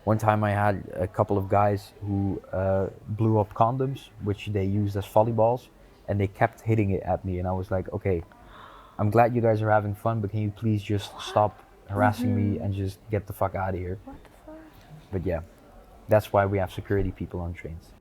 One time I had a couple of guys who blew up condoms, which they used as volleyballs, and they kept hitting it at me. And I was like, okay, I'm glad you guys are having fun, but can you please just stop harassing me and just get the fuck out of here? What the fuck? But yeah, that's why we have security people on trains.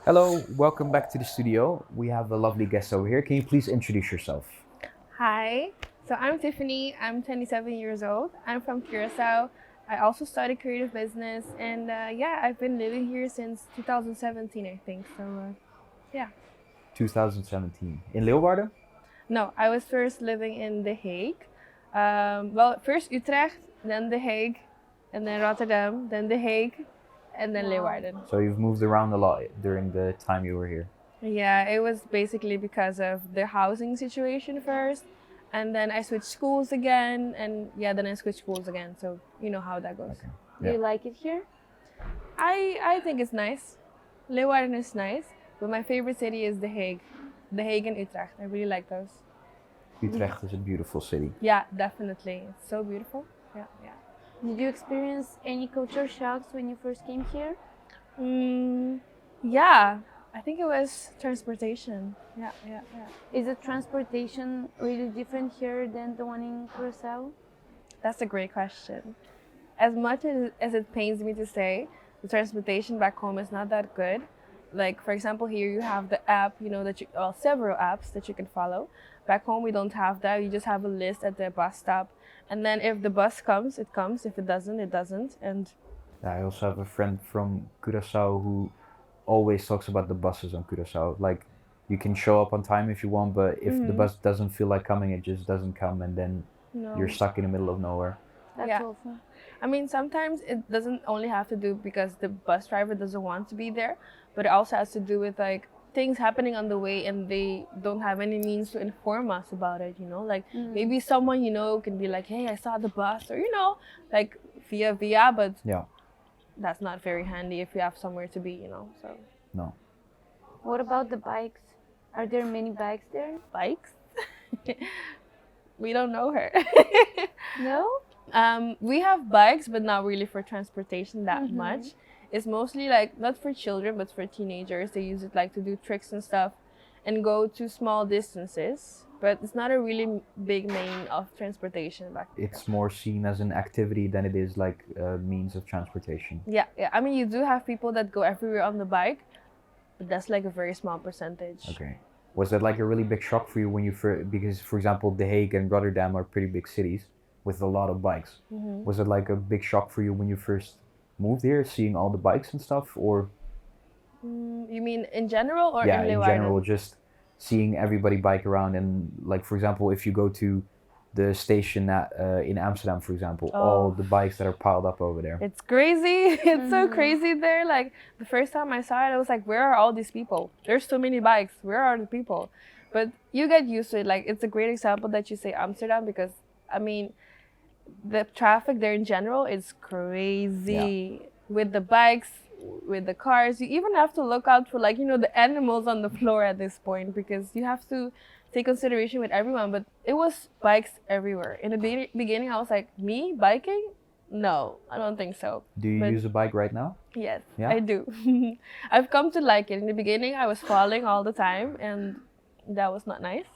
Hello, welcome back to the studio. We have a lovely guest over here. Can you please introduce yourself? Hi, so I'm Tiffany. I'm 27 years old. I'm from Curacao. I also studied creative business, and yeah, I've been living here since 2017, I think. So, yeah. 2017. In Leeuwarden? No, I was first living in The Hague. Well, first Utrecht, then The Hague, and then Rotterdam, then The Hague, and then Leeuwarden. So you've moved around a lot during the time you were here. Yeah, it was basically because of the housing situation first, and then I switched schools again, and yeah, then I switched schools again. So you know how that goes. Okay. Do you like it here? I think it's nice. Leeuwarden is nice, but my favorite city is The Hague and Utrecht. I really like those. Utrecht is a beautiful city. Yeah, definitely. It's so beautiful. Yeah, yeah. Did you experience any culture shocks when you first came here? Yeah. I think it was transportation. Yeah, yeah, yeah. Is the transportation really different here than the one in Curacao? That's a great question. As much as it pains me to say, the transportation back home is not that good. Like, for example, here you have the app, that well, several apps that you can follow. Back home, we don't have that. You just have a list at the bus stop. And then if the bus comes, it comes. If it doesn't, it doesn't. And I also have a friend from Curaçao who always talks about the buses on Curaçao. Like, you can show up on time if you want, but if the bus doesn't feel like coming, it just doesn't come, and then you're stuck in the middle of nowhere. That's Yeah. awful. I mean, sometimes it doesn't only have to do because the bus driver doesn't want to be there, but it also has to do with like things happening on the way and they don't have any means to inform us about it, Like maybe someone can be like, hey, I saw the bus, or like via, but Yeah. that's not very handy if you have somewhere to be, So No. What about the bikes? Are there many bikes there? bikes, we don't know her. No? We have bikes, but not really for transportation that much. It's mostly like not for children, but for teenagers. They use it like to do tricks and stuff, and go to small distances. But it's not a really big main of transportation back there. It's more seen as an activity than it is like a means of transportation. Yeah, yeah. I mean, you do have people that go everywhere on the bike, but that's like a very small percentage. Okay. Was that like a really big shock for you when you first, because for example, The Hague and Rotterdam are pretty big cities with a lot of bikes. Was it like a big shock for you when you first moved here, seeing all the bikes and stuff, or You mean in general or yeah, in in Leeuwarden? general, just seeing everybody bike around and like for example, if you go to the station in Amsterdam, for example, all the bikes that are piled up over there. It's crazy. It's so crazy there. Like the first time I saw it, I was like, where are all these people? There's so many bikes. Where are the people? But you get used to it. Like it's a great example that you say Amsterdam because I mean, the traffic there in general is crazy with the bikes, with the cars. You even have to look out for like, the animals on the floor at this point because you have to take consideration with everyone. But it was bikes everywhere. In the beginning, I was like, me biking? No, I don't think so. Do you But- use a bike right now? Yes, Yeah? I do. I've come to like it. In the beginning, I was falling all the time, and that was not nice.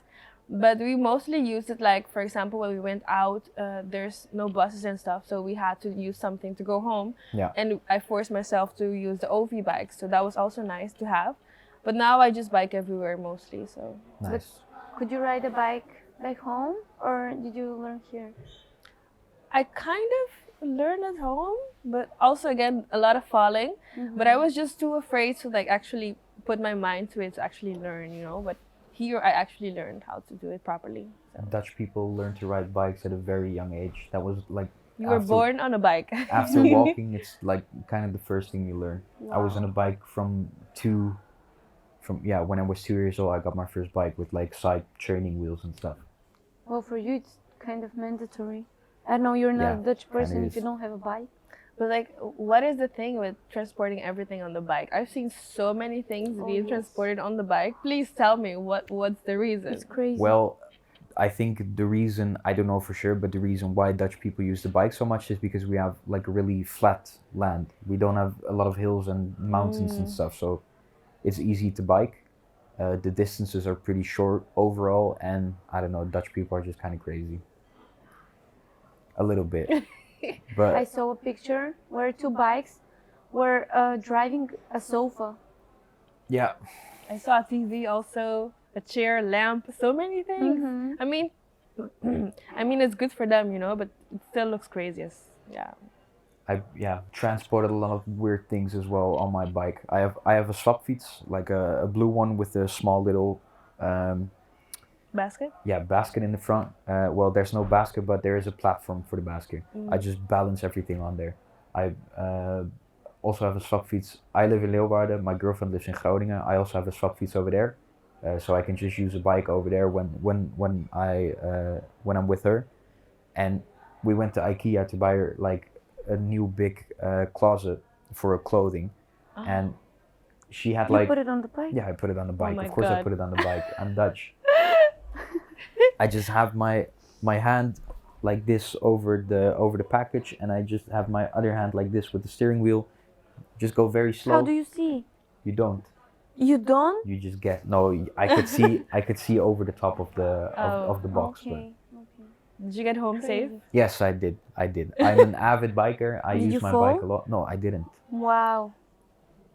But we mostly used it like, for example, when we went out, there's no buses and stuff, so we had to use something to go home. Yeah. And I forced myself to use the OV bike, so that was also nice to have. But now I just bike everywhere mostly, so. Nice. Could you ride a bike back home or did you learn here? I kind of learned at home, but also again a lot of falling. But I was just too afraid to like actually put my mind to it to actually learn, But here I actually learned how to do it properly. So. Dutch people learn to ride bikes at a very young age. That was like You were born on a bike. after walking, it's like kind of the first thing you learn. I was on a bike when I was 2 years old. I got my first bike with like side training wheels and stuff. Well, for you it's kind of mandatory. I know you're not Yeah, a Dutch person kinda if you is. don't have a bike. But like, what is the thing with transporting everything on the bike? I've seen so many things being yes. transported on the bike. Please tell me what's the reason? It's crazy. Well, I think the reason, I don't know for sure, but the reason why Dutch people use the bike so much is because we have like really flat land. We don't have a lot of hills and mountains and stuff, so it's easy to bike. The distances are pretty short overall, and I don't know, Dutch people are just kind of crazy. A little bit. I But saw a picture where two bikes were driving a sofa. yeah, I saw a TV also, a chair, lamp, so many things. Mhm. I mean, I mean it's good for them, you know, but it still looks crazy. Yeah. I transported a lot of weird things as well on my bike. I have a swapfiets, like a blue one with a small little um, Basket? basket in the front. Well, there's no basket, but there is a platform for the basket. I just balance everything on there. I also have a swapfiets. I live in Leeuwarden. My girlfriend lives in Groningen. I also have a swapfiets over there, so I can just use a bike over there when I'm with her. And we went to IKEA to buy her like a new big closet for her clothing, and she had You like put it on the bike? yeah, I put it on the bike. my Of course, I God. put it on the bike. I'm Dutch. I just have my hand like this over the package, and I just have my other hand like this with the steering wheel. Just go very slow. How do you see? You don't. You don't? You just get no. I could see over the top of the box. But Okay. Did you get home safe? Crazy. yes, I did. I'm an avid biker. I Did use you my fall? bike a lot. No, I didn't. Wow.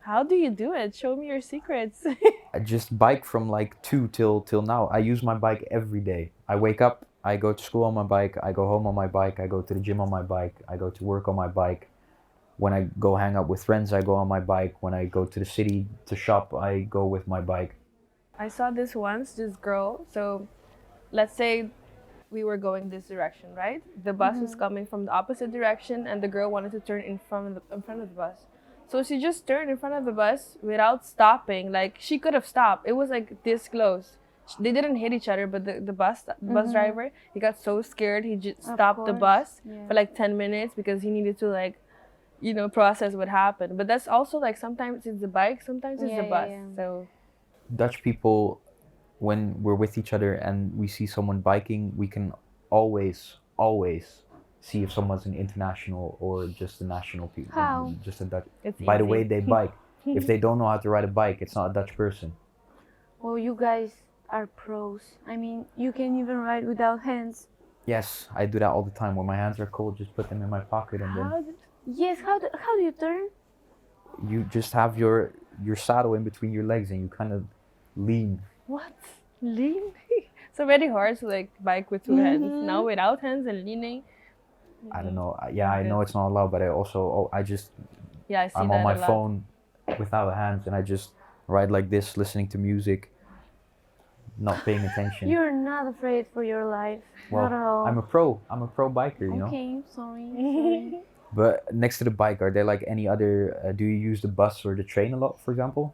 How do you do it? Show me your secrets. I just bike from like 2 till now. I use my bike every day. I wake up, I go to school on my bike, I go home on my bike, I go to the gym on my bike, I go to work on my bike. When I go hang out with friends, I go on my bike. When I go to the city to shop, I go with my bike. I saw this once, this girl. So let's say we were going this direction, right? The bus was coming from the opposite direction, and the girl wanted to turn in front of the bus. So she just turned in front of the bus without stopping. Like she could have stopped. It was like this close. They didn't hit each other, but the bus driver, he got so scared he just stopped the course, bus yeah. for like 10 minutes because he needed to like, you know, process what happened. But that's also like sometimes it's the bike, sometimes it's the bus. Yeah. So Dutch people, when we're with each other and we see someone biking, we can always see if someone's an international or just a national people. How? Just a Dutch. it's By the easy. way they bike. If they don't know how to ride a bike, it's not a Dutch person. Well, you guys are pros. I mean, you can even ride without hands. Yes, I do that all the time. When my hands are cold, just put them in my pocket, and then How did- Yes, how do you turn? you just have your saddle in between your legs and you kind of lean. What? Lean? It's already hard to like bike with two hands. Now without hands and leaning. I don't know. Yeah, I know it's not allowed, but I also I just Yeah, I see I'm that on my a lot. phone without hands and I just ride like this, listening to music, not paying attention. You're not afraid for your life. Well, not at all. I'm a pro biker, you know. Okay, sorry. But next to the bike, are there like any other? Do you use the bus or the train a lot, for example?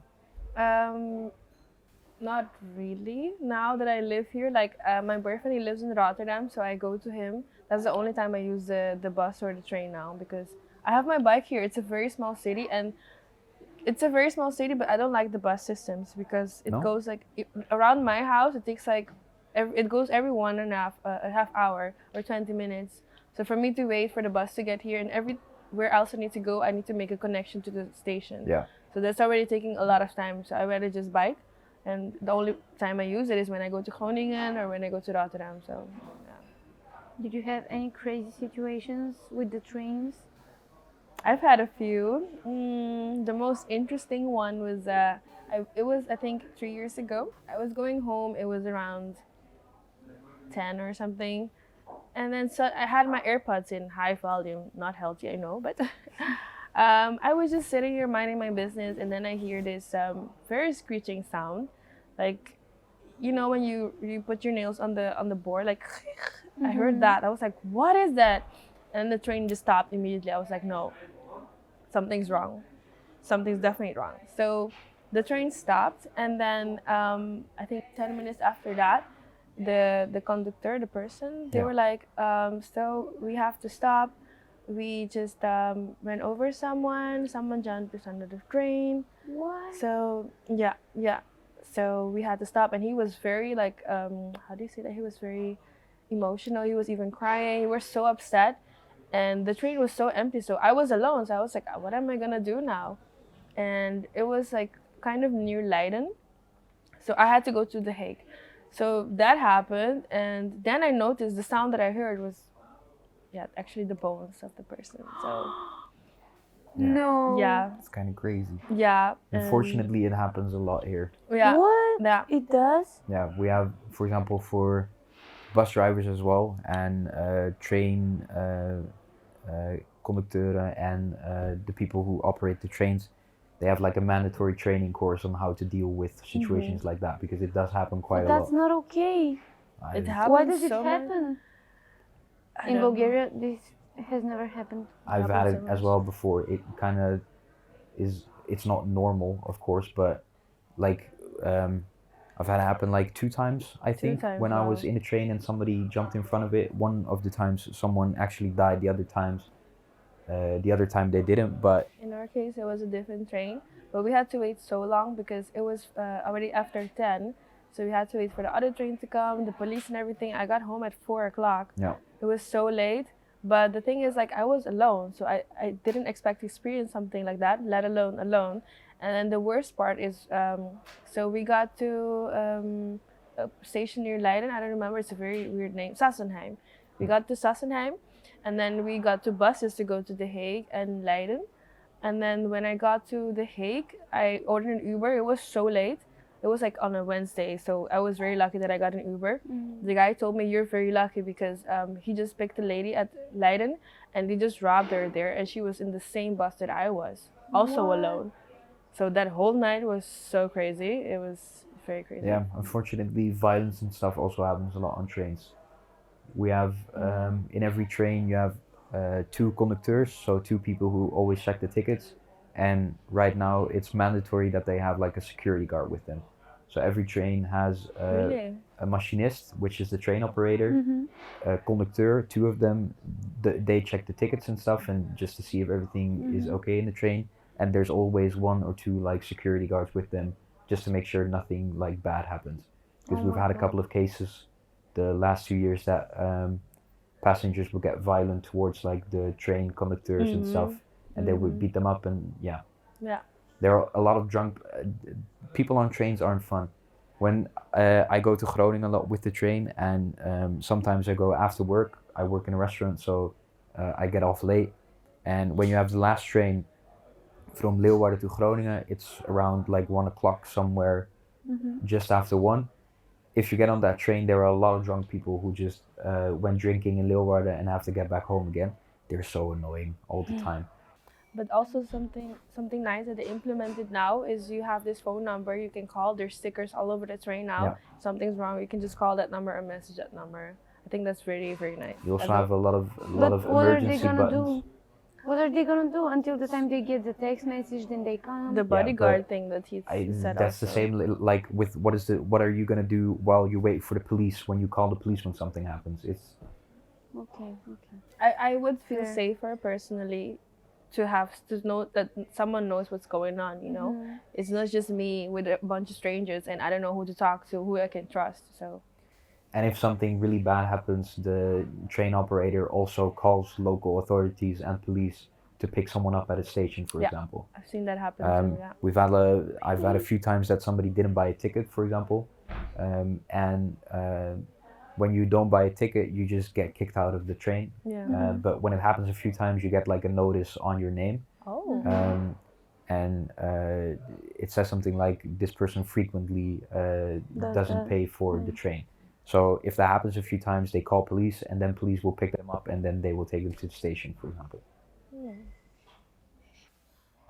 Not really. Now that I live here, like my boyfriend, he lives in Rotterdam, so I go to him. That's the only time I use the bus or the train now because I have my bike here. It's a very small city, but I don't like the bus systems because it No? goes like around my house. It takes like it goes every 1.5 hour or 20 minutes. So for me to wait for the bus to get here and everywhere else I need to go, I need to make a connection to the station. Yeah. So that's already taking a lot of time. So I rather just bike, and the only time I use it is when I go to Groningen or when I go to Rotterdam. So yeah. Did you have any crazy situations with the trains? I've had a few. The most interesting one was it was I think 3 years ago. I was going home. It was around 10 or something, and then so I had my AirPods in high volume, not healthy, I know, but I was just sitting here minding my business, and then I hear this very screeching sound, like you know when you put your nails on the board, like I heard that. I was like, what is that? And the train just stopped immediately. I was like, no, something's wrong. Something's definitely wrong. So the train stopped, and then I think 10 minutes after that, the conductor, the person, they were like, so we have to stop. We just ran over someone. Someone jumped us under the train. What? So yeah. so we had to stop, and he was very like how do you say that? He was very emotional. He was even crying. He was so upset, and the train was so empty. So I was alone. So I was like, what am I gonna do now? And it was like kind of near Leiden, so I had to go to The Hague. So that happened, and then I noticed the sound that I heard was, yeah, actually the bones of the person. So Yeah. No. yeah, It's kind of crazy. yeah. Unfortunately, it happens a lot here. Yeah. What? Yeah. It does? Yeah, we have, for example, for bus drivers as well, and train conducteuren and the people who operate the trains. They have like a mandatory training course on how to deal with situations like that, because it does happen quite But a that's lot. not okay. It I- happens Why does it so much. happen? I In don't know. Bulgaria, this has never happened. I've happens had so it as much. well before. It kind of is. It's not normal, of course, but like I've had it happen like 2 times, I think, times, when I wow. was in a train and somebody jumped in front of it. One of the times someone actually died. The other time they didn't. But In our case, it was a different train, but we had to wait so long because it was already after 10. So we had to wait for the other train to come, the police and everything. I got home at 4 o'clock. yeah, It was so late. But the thing is, like, I was alone, so I didn't expect to experience something like that, let alone alone. And then the worst part is, so we got to a station near Leiden. I don't remember, it's a very weird name, Sassenheim. We got to Sassenheim, and then we got to buses to go to The Hague and Leiden. And then when I got to The Hague, I ordered an Uber. It was so late. It was like on a Wednesday, so I was very lucky that I got an Uber. The guy told me, "You're very lucky because he just picked a lady at Leiden, and they just robbed her there, and she was in the same bus that I was, also What? alone." So that whole night was so crazy. It was very crazy. yeah. Unfortunately, violence and stuff also happens a lot on trains. We have in every train you have 2 conducteurs, so 2 people who always check the tickets. And right now it's mandatory that they have like a security guard with them. So every train has Really? a machinist, which is the train operator, Mm-hmm. a conducteur, 2 of them. They check the tickets and stuff, and just to see if everything is okay in the train. And there's always 1 or 2 like security guards with them, just to make sure nothing like bad happens. Because Oh we've my had a God. couple of cases the last 2 years that passengers would get violent towards like the train conductors and stuff, and they would beat them up. And yeah, Yeah. there are a lot of drunk people on trains. Aren't fun. When I go to Groningen a lot with the train, and sometimes I go after work. I work in a restaurant, so I get off late. And when you have the last train from Leeuwarden to Groningen, it's around like 1 o'clock somewhere, just after 1. If you get on that train, there are a lot of drunk people who just went drinking in Leeuwarden and have to get back home again. They're so annoying all the time. But also something nice that they implemented now is you have this phone number you can call. There's stickers all over the train now. Yeah. Something's wrong, you can just call that number or message that number. I think that's very, very nice. You also I have a lot of But what are they emergency gonna buttons. do? What are they gonna do until the time they get the text message? Then they come. the bodyguard but thing that he said That's the also. same like with what are you gonna do while you wait for the police when you call the police when something happens? It's Okay. I would feel Fair. safer personally to have to know that someone knows what's going on, you know. It's not just me with a bunch of strangers and I don't know who to talk to, who I can trust. So and if something really bad happens, the train operator also calls local authorities and police to pick someone up at a station, for Yeah. example. I've seen that happen too. Yeah. I've had a few times that somebody didn't buy a ticket, for example, and when you don't buy a ticket, you just get kicked out of the train. Yeah. But when it happens a few times, you get like a notice on your name, Oh. and it says something like this person frequently doesn't that. pay for the train. So if that happens a few times, they call police, and then police will pick them up, and then they will take them to the station, for example.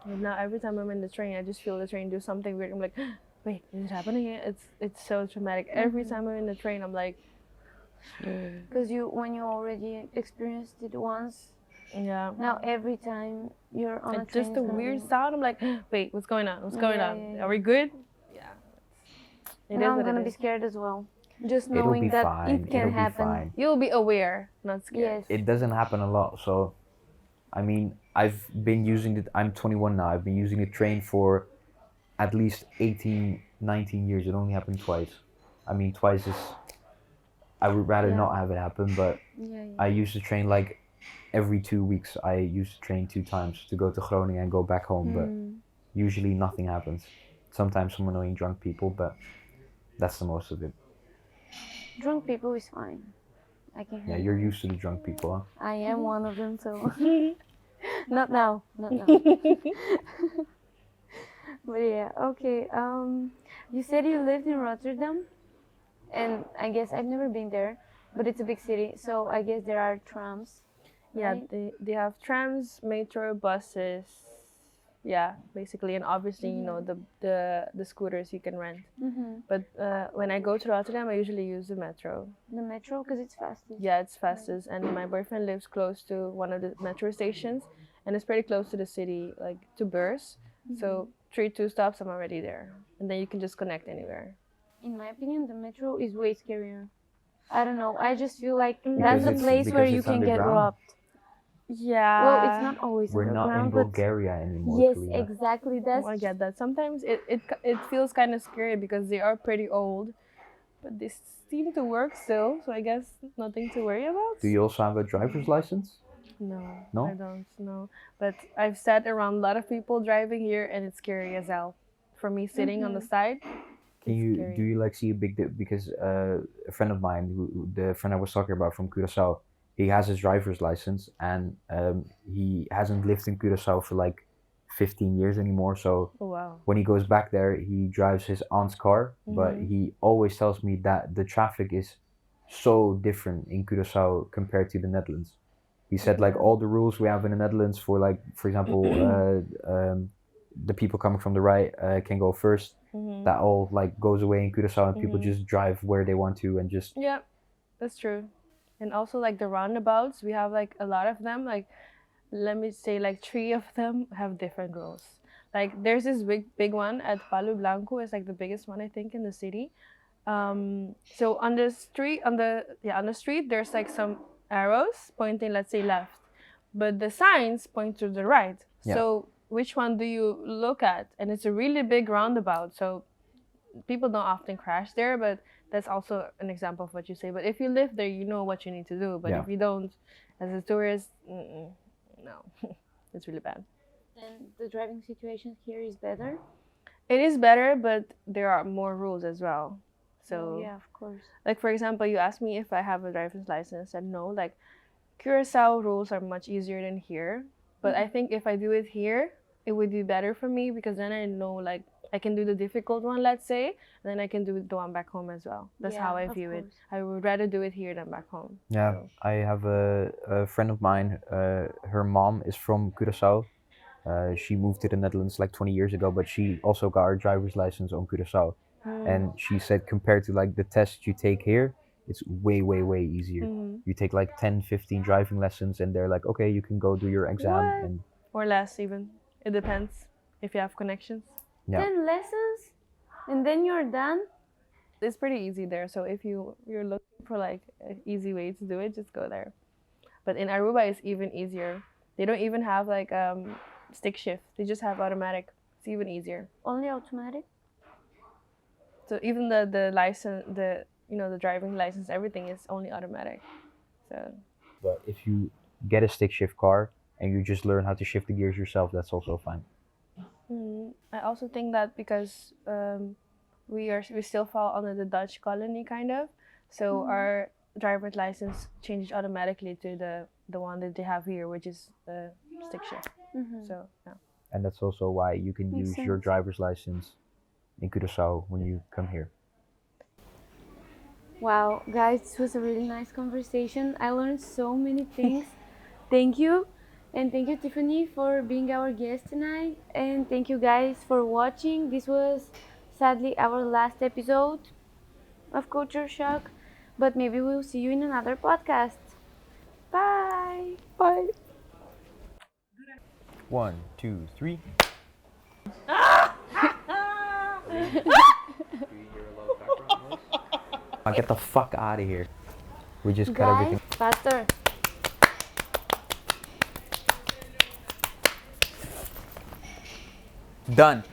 And now every time I'm in the train, I just feel the train do something weird. I'm like, wait, is it happening again? It's so traumatic. Every time I'm in the train, I'm like, Because when you already experienced it once, yeah. now every time you're on a It's train, just a it's gonna weird be- sound. I'm like, wait, what's going on? What's going Yeah, on? yeah, yeah. Are we good? Yeah. It And is I'm what gonna it be is. scared as well. Just It'll knowing be that fine. it can It'll be happen. fine. You'll be aware, not scared. Yes. It doesn't happen a lot, so I mean, I've been using it. I'm 21 now. I've been using the train for at least 18 19 years, it only happened twice. I mean, twice is. I would rather Yeah. not have it happen, but Yeah. I used to train like every 2 weeks. I used to train 2 times to go to Groningen and go back home, but usually nothing happens. Sometimes some annoying drunk people, but that's the most of it. Drunk people is fine. I can Yeah, handle you're it. used to the drunk people, huh? I am one of them, so not now. But yeah, okay. You said you lived in Rotterdam, and I guess I've never been there, but it's a big city, so I guess there are trams. Yeah, Right? they have trams, metro, buses. Yeah, basically, and obviously, you know, the scooters you can rent. But when I go to Rotterdam, I usually use the metro. The metro, because it's fastest. Yeah, it's fastest, and my boyfriend lives close to one of the metro stations, and it's pretty close to the city, like to Beurs. So 2 stops, I'm already there, and then you can just connect anywhere. In my opinion, the metro is way scarier. I don't know. I just feel like Because that's the it's- place where because you it's can get underground. robbed. Yeah. Well, it's not always We're not in underground, but Bulgaria anymore. yes, Karina. exactly. That's Oh, I get that. Sometimes it feels kind of scary because they are pretty old, but they seem to work still. So I guess nothing to worry about. Do you also have a driver's license? No, No? I don't know. But I've sat around a lot of people driving here, and it's scary as hell. For me, sitting on the side, Can it's you scary. do you like see a big dip? Because a friend of mine, the friend I was talking about from Curaçao, he has his driver's license and he hasn't lived in Curaçao for like 15 years anymore. So Oh wow. when he goes back there, he drives his aunt's car, but he always tells me that the traffic is so different in Curaçao compared to the Netherlands. He said like all the rules we have in the Netherlands for like, for example, the people coming from the right can go first. That all like goes away in Curaçao and people just drive where they want to and just Yeah, that's true. And also like the roundabouts, we have like a lot of them. Like let me say like 3 of them have different rules. Like there's this big one at Palu Blanco. It's like the biggest one I think in the city. So on the street there's like some arrows pointing, let's say left, but the signs point to the right. Yeah. So which one do you look at? And it's a really big roundabout, so people don't often crash there, but that's also an example of what you say. But if you live there, you know what you need to do. But Yeah. if you don't, as a tourist, no, it's really bad. and the driving situation here is better. It is better, but there are more rules as well. So yeah, of course. like for example, you asked me if I have a driver's license, and no, like Curacao rules are much easier than here. But I think if I do it here, it would be better for me because then I know like I can do the difficult one, let's say, and then I can do the one back home as well. That's how I of view it. course. I would rather do it here than back home. Yeah, So, I have a friend of mine. Her mom is from Curaçao. She moved to the Netherlands like 20 years ago, but she also got her driver's license on Curaçao. And she said compared to like the test you take here, it's way, way, way easier. You take like 10, 15 driving lessons, and they're like, okay, you can go do your exam. What? And or less even. It depends if you have connections. yeah, 10 lessons, and then you're done. It's pretty easy there. So if you're looking for like an easy way to do it, just go there. But in Aruba, it's even easier. They don't even have like stick shift. They just have automatic. It's even easier. Only automatic. So even the license, the driving license, everything is only automatic. So but if you get a stick shift car and you just learn how to shift the gears yourself, that's also fine. I also think that because we still fall under the Dutch colony kind of, so our driver's license changes automatically to the one that they have here, which is stick shift. So yeah. And that's also why you can Makes use your sense. driver's license in Curaçao when you come here. Wow, guys, this was a really nice conversation. I learned so many things. Thank you. And thank you, Tiffany, for being our guest tonight. And thank you guys for watching. This was sadly our last episode of Culture Shock, but maybe we'll see you in another podcast. Bye. Bye. 1, 2, 3. Get the fuck out of here. We just cut Guys, everything. faster. Done.